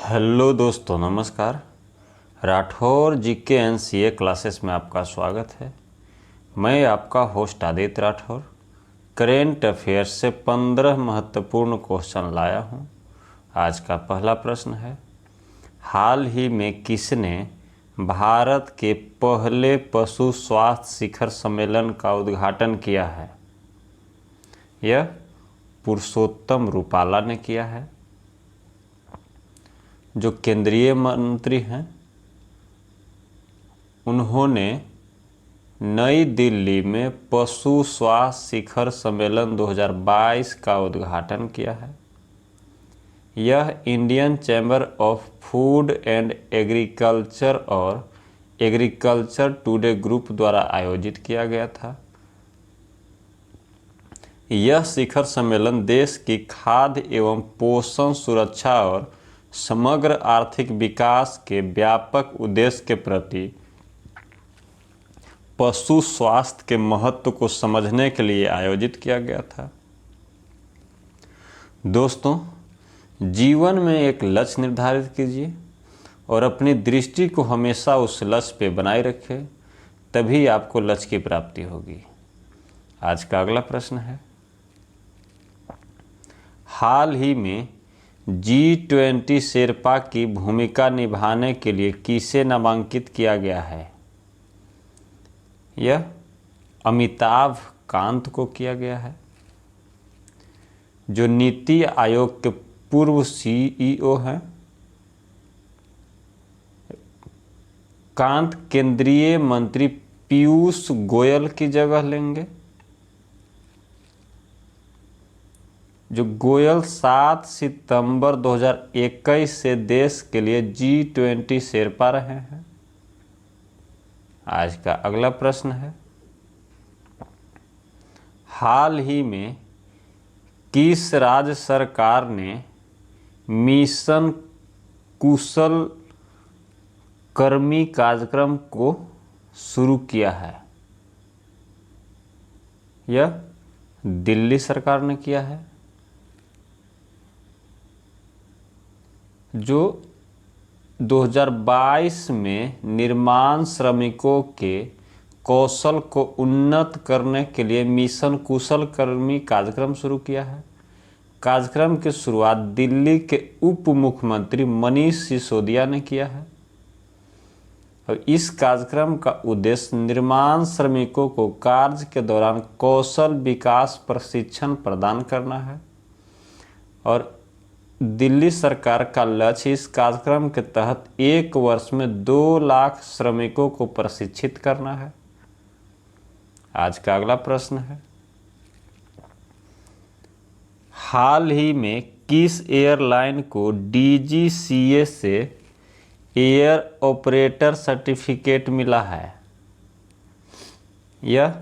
Hello दोस्तों, नमस्कार। Rathore GK NCA classes में आपका स्वागत है। मैं आपका host Aditya Rathore current affairs से 15 महत्वपूर्ण क्वेश्चन लाया हूं। आज का पहला प्रश्न है, हाल ही में किसने भारत के पहले पशु स्वास्थ्य शिखर सम्मेलन का उद्घाटन किया है? यह पुरुषोत्तम रूपाला ने किया है, जो केंद्रीय मंत्री हैं। उन्होंने नई दिल्ली में पशु स्वास्थ्य शिखर सम्मेलन 2022 का उद्घाटन किया है। यह Indian chamber of food and agriculture और एग्रीकल्चर टुडे ग्रुप द्वारा आयोजित किया गया था। यह शिखर सम्मेलन देश की खाद्य एवं पोषण सुरक्षा और समग्र आर्थिक विकास के व्यापक उद्देश्य के प्रति पशु स्वास्थ्य के महत्व को समझने के लिए आयोजित किया गया था। दोस्तों, जीवन में एक लक्ष्य निर्धारित कीजिए और अपनी दृष्टि को हमेशा उस लक्ष्य पे बनाए रखें, तभी आपको लक्ष्य की प्राप्ति होगी। आज का अगला प्रश्न है, हाल ही में G20 शेरपा की भूमिका निभाने के लिए किसे नामांकित किया गया है? यह अमिताभ कांत को किया गया है, जो नीति आयोग के पूर्व सीईओ हैं। कांत केंद्रीय मंत्री पीयूष गोयल की जगह लेंगे, जो गोयल 7 सितंबर 2021 से देश के लिए G20 शेरपा रहे हैं। आज का अगला प्रश्न है, हाल ही में किस राज्य सरकार ने मिशन कुशल कर्मी कार्यक्रम को शुरू किया है? यह दिल्ली सरकार ने किया है, जो 2022 में निर्माण श्रमिकों के कौशल को उन्नत करने के लिए मिशन कुशल कर्मी कार्यक्रम शुरू किया है। कार्यक्रम की शुरुआत दिल्ली के उप मुख्यमंत्री मनीष सिसोदिया ने किया है और इस कार्यक्रम का उद्देश्य निर्माण श्रमिकों को कार्य के दौरान कौशल विकास प्रशिक्षण प्रदान करना है और दिल्ली सरकार का लक्ष्य इस कार्यक्रम के तहत 1 वर्ष में 2 लाख श्रमिकों को प्रशिक्षित करना है। आज का अगला प्रश्न है, हाल ही में किस एयरलाइन को DGCA से एयर ऑपरेटर सर्टिफिकेट मिला है? यह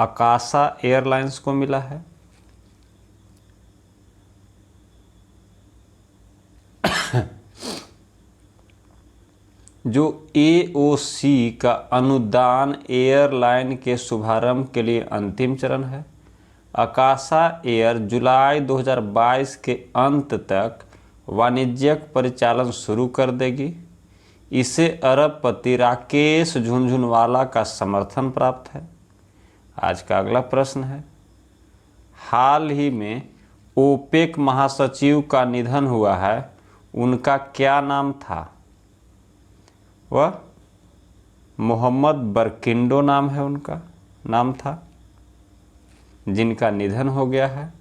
आकाशा एयरलाइंस को मिला है। जो AOC का अनुदान एयरलाइन के शुभारंभ के लिए अंतिम चरण है। आकाशा एयर जुलाई 2022 के अंत तक वाणिज्यिक परिचालन शुरू कर देगी। इसे अरबपति राकेश झुनझुनवाला का समर्थन प्राप्त है। आज का अगला प्रश्न है, हाल ही में ओपेक महासचिव का निधन हुआ है, उनका क्या नाम था? वह मोहम्मद बरकिंडो नाम है, उनका नाम था, जिनका निधन हो गया है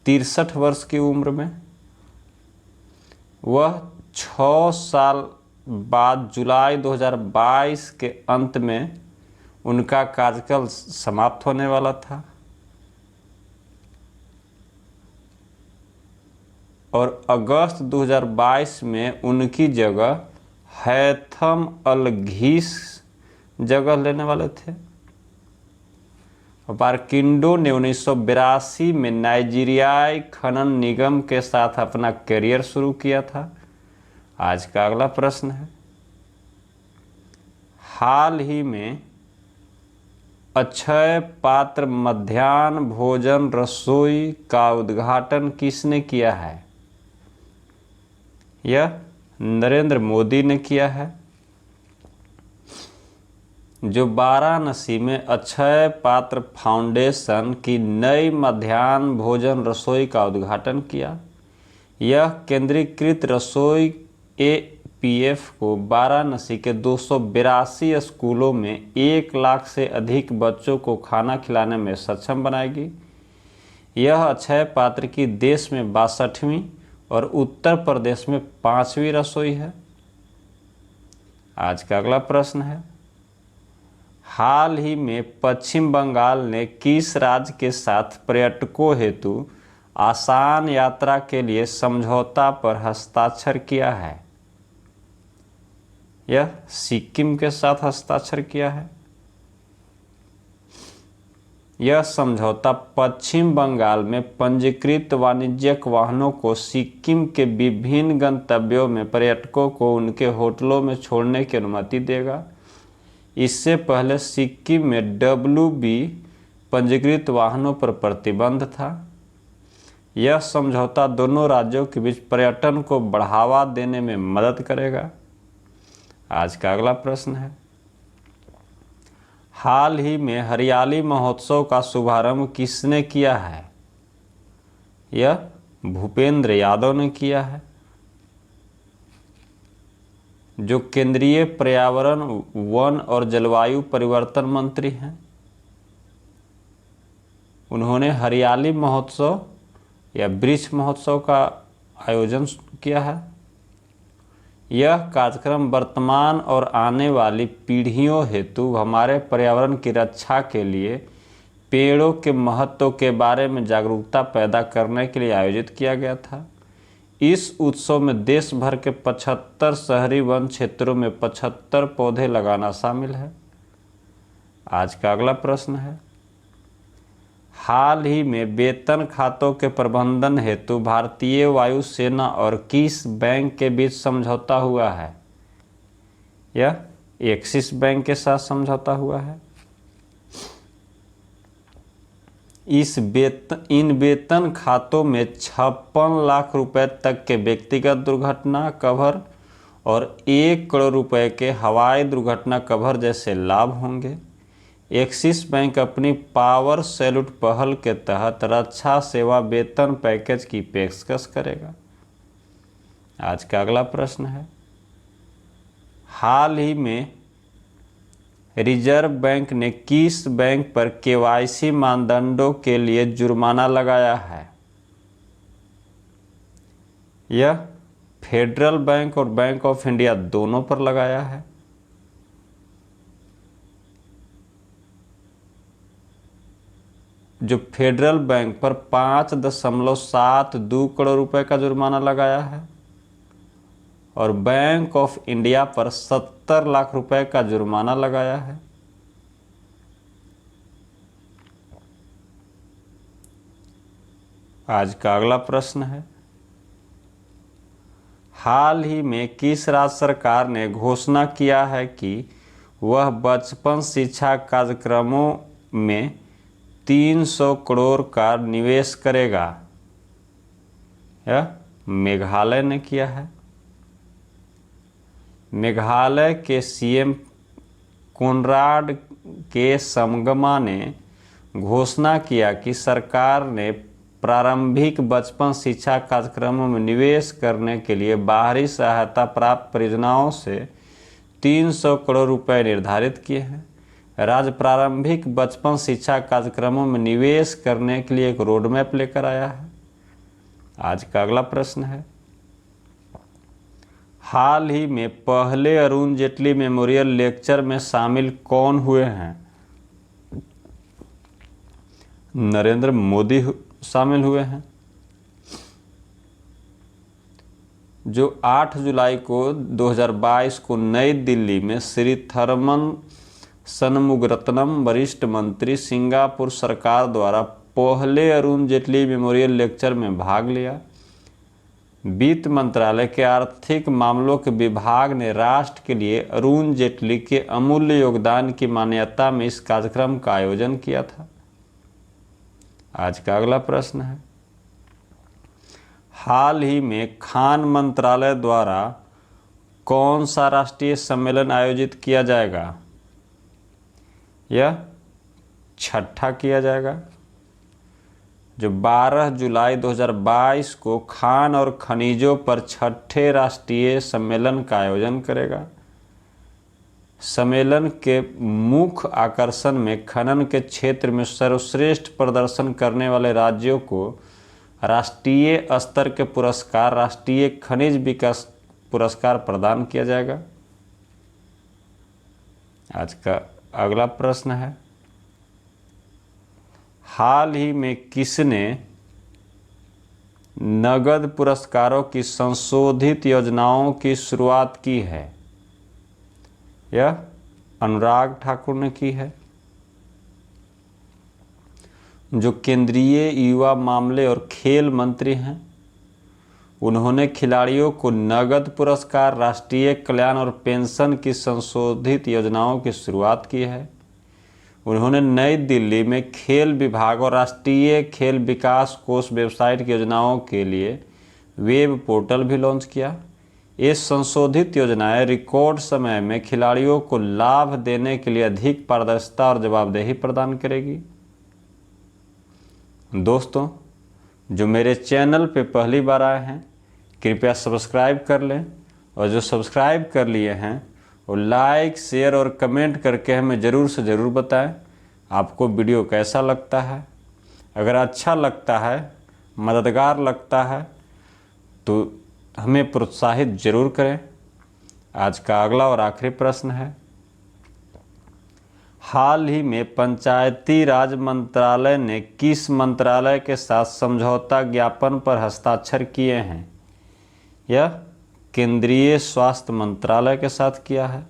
63 वर्ष की उम्र में। वह 6 साल बाद जुलाई 2022 के अंत में उनका कार्यकाल समाप्त होने वाला था और अगस्त 2022 में उनकी जगह हैथम अल-घीस जगह लेने वाले थे। बारकिंडो ने 1982 में नाइजीरियाई खनन निगम के साथ अपना करियर शुरू किया था। आज का अगला प्रश्न है, हाल ही में अक्षय पात्र मध्याह्न भोजन रसोई का उद्घाटन किसने किया है? यह नरेंद्र मोदी ने किया है। जो वाराणसी में अक्षय पात्र फाउंडेशन की नई मध्याह्न भोजन रसोई का उद्घाटन किया। यह केंद्रीकृत रसोई APF को वाराणसी के 282 स्कूलों में 1 लाख से अधिक बच्चों को खाना खिलाने में सक्षम बनाएगी। यह अक्षय पात्र की देश में 62वीं और उत्तर प्रदेश में 5वीं रसोई है। आज का अगला प्रश्न है, हाल ही में पश्चिम बंगाल ने किस राज्य के साथ पर्यटकों हेतु आसान यात्रा के लिए समझौता पर हस्ताक्षर किया है? यह सिक्किम के साथ हस्ताक्षर किया है। यह समझौता पश्चिम बंगाल में पंजीकृत वाणिज्यिक वाहनों को सिक्किम के विभिन्न गंतव्यों में पर्यटकों को उनके होटलों में छोड़ने की अनुमति देगा। इससे पहले सिक्किम में WB पंजीकृत वाहनों पर प्रतिबंध था। यह समझौता दोनों राज्यों के बीच पर्यटन को बढ़ावा देने में मदद करेगा। आज का अगला प्रश्न है, हाल ही में हरियाली महोत्सव का शुभारंभ किसने किया है? यह भूपेंद्र यादव ने किया है, जो केंद्रीय पर्यावरण, वन और जलवायु परिवर्तन मंत्री हैं। उन्होंने हरियाली महोत्सव या वृक्ष महोत्सव का आयोजन किया है। यह कार्यक्रम वर्तमान और आने वाली पीढ़ियों हेतु हमारे पर्यावरण की रक्षा के लिए पेड़ों के महत्व के बारे में जागरूकता पैदा करने के लिए आयोजित किया गया था। इस उत्सव में देश भर के 75 शहरी वन क्षेत्रों में 75 पौधे लगाना शामिल है। आज का अगला प्रश्न है, हाल ही में वेतन खातों के प्रबंधन हेतु भारतीय वायुसेना और किस बैंक के बीच समझौता हुआ है? यह एक्सिस बैंक के साथ समझौता हुआ है। इन वेतन खातों में 56 लाख रुपए तक के व्यक्तिगत दुर्घटना कवर और 1 करोड़ रुपए के हवाई दुर्घटना कवर जैसे लाभ होंगे। एक्सिस बैंक अपनी पावर सैल्यूट पहल के तहत रक्षा सेवा वेतन पैकेज की पेशकश करेगा। आज का अगला प्रश्न है, हाल ही में रिजर्व बैंक ने किस बैंक पर KYC मानदंडों के लिए जुर्माना लगाया है? यह फेडरल बैंक और बैंक ऑफ इंडिया दोनों पर लगाया है। जो फेडरल बैंक पर 5.72 करोड़ रुपए का जुर्माना लगाया है और बैंक ऑफ इंडिया पर 70 लाख रुपए का जुर्माना लगाया है। आज का अगला प्रश्न है, हाल ही में किस राज्य सरकार ने घोषणा किया है कि वह बचपन शिक्षा कार्यक्रमों में 300 करोड़ का निवेश करेगा? यह मेघालय ने किया है। मेघालय के CM कोनराड के संगमा ने घोषणा किया कि सरकार ने प्रारंभिक बचपन शिक्षा कार्यक्रमों में निवेश करने के लिए बाहरी सहायता प्राप्त परियोजनाओं से 300 करोड़ रुपए निर्धारित किए हैं। राज्य प्रारंभिक बचपन शिक्षा कार्यक्रमों में निवेश करने के लिए एक रोड मैप लेकर आया है। आज का अगला प्रश्न है, हाल ही में पहले अरुण जेटली मेमोरियल लेक्चर में शामिल कौन हुए हैं? नरेंद्र मोदी शामिल हुए हैं, जो 8 जुलाई को 2022 को नई दिल्ली में श्री थरमन सनमुगरत्नम वरिष्ठ मंत्री सिंगापुर सरकार द्वारा पहले अरुण जेटली मेमोरियल लेक्चर में भाग लिया। वित्त मंत्रालय के आर्थिक मामलों के विभाग ने राष्ट्र के लिए अरुण जेटली के अमूल्य योगदान की मान्यता में इस कार्यक्रम का आयोजन किया था। आज का अगला प्रश्न है, हाल ही में खान मंत्रालय द्वारा कौन सा राष्ट्रीय सम्मेलन आयोजित किया जाएगा? यह छठा किया जाएगा, जो 12 जुलाई 2022 को खान और खनिजों पर छठे राष्ट्रीय सम्मेलन का आयोजन करेगा। सम्मेलन के मुख्य आकर्षण में खनन के क्षेत्र में सर्वश्रेष्ठ प्रदर्शन करने वाले राज्यों को राष्ट्रीय स्तर के पुरस्कार, राष्ट्रीय खनिज विकास पुरस्कार प्रदान किया जाएगा। आज का अगला प्रश्न है, हाल ही में किसने नगद पुरस्कारों की संशोधित योजनाओं की शुरुआत की है? यह अनुराग ठाकुर ने की है। जो केंद्रीय युवा मामले और खेल मंत्री हैं, उन्होंने खिलाड़ियों को नगद पुरस्कार, राष्ट्रीय कल्याण और पेंशन की संशोधित योजनाओं की शुरुआत की है। उन्होंने नई दिल्ली में खेल विभाग और राष्ट्रीय खेल विकास कोष वेबसाइट की योजनाओं के लिए वेब पोर्टल भी लॉन्च किया। ये संशोधित योजनाएं रिकॉर्ड समय में खिलाड़ियों को लाभ देने के लिए अधिक पारदर्शिता और जवाबदेही प्रदान करेगी। दोस्तों, जो मेरे चैनल पे पहली बार आए हैं, कृपया सब्सक्राइब कर लें, और जो सब्सक्राइब कर लिए हैं वो लाइक, शेयर और कमेंट करके हमें ज़रूर से ज़रूर बताएं आपको वीडियो कैसा लगता है। अगर अच्छा लगता है, मददगार लगता है, तो हमें प्रोत्साहित जरूर करें। आज का अगला और आखिरी प्रश्न है, हाल ही में पंचायती राज मंत्रालय ने किस मंत्रालय के साथ समझौता ज्ञापन पर हस्ताक्षर किए हैं? यह केंद्रीय स्वास्थ्य मंत्रालय के साथ किया है।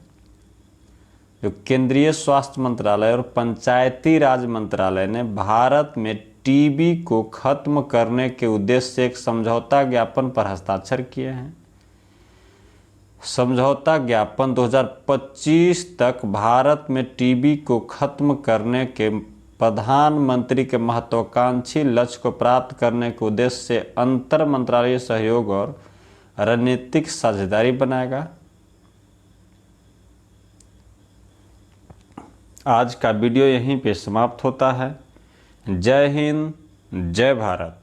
जो केंद्रीय स्वास्थ्य मंत्रालय और पंचायती राज मंत्रालय ने भारत में टीबी को खत्म करने के उद्देश्य से एक समझौता ज्ञापन पर हस्ताक्षर किए हैं। समझौता ज्ञापन 2025 तक भारत में टीबी को खत्म करने के प्रधानमंत्री के महत्वाकांक्षी लक्ष्य को प्राप्त करने के उद्देश्य से अंतर मंत्रालयीय सहयोग और रणनीतिक साझेदारी बनाएगा। आज का वीडियो यहीं पे समाप्त होता है। जय हिंद, जय भारत।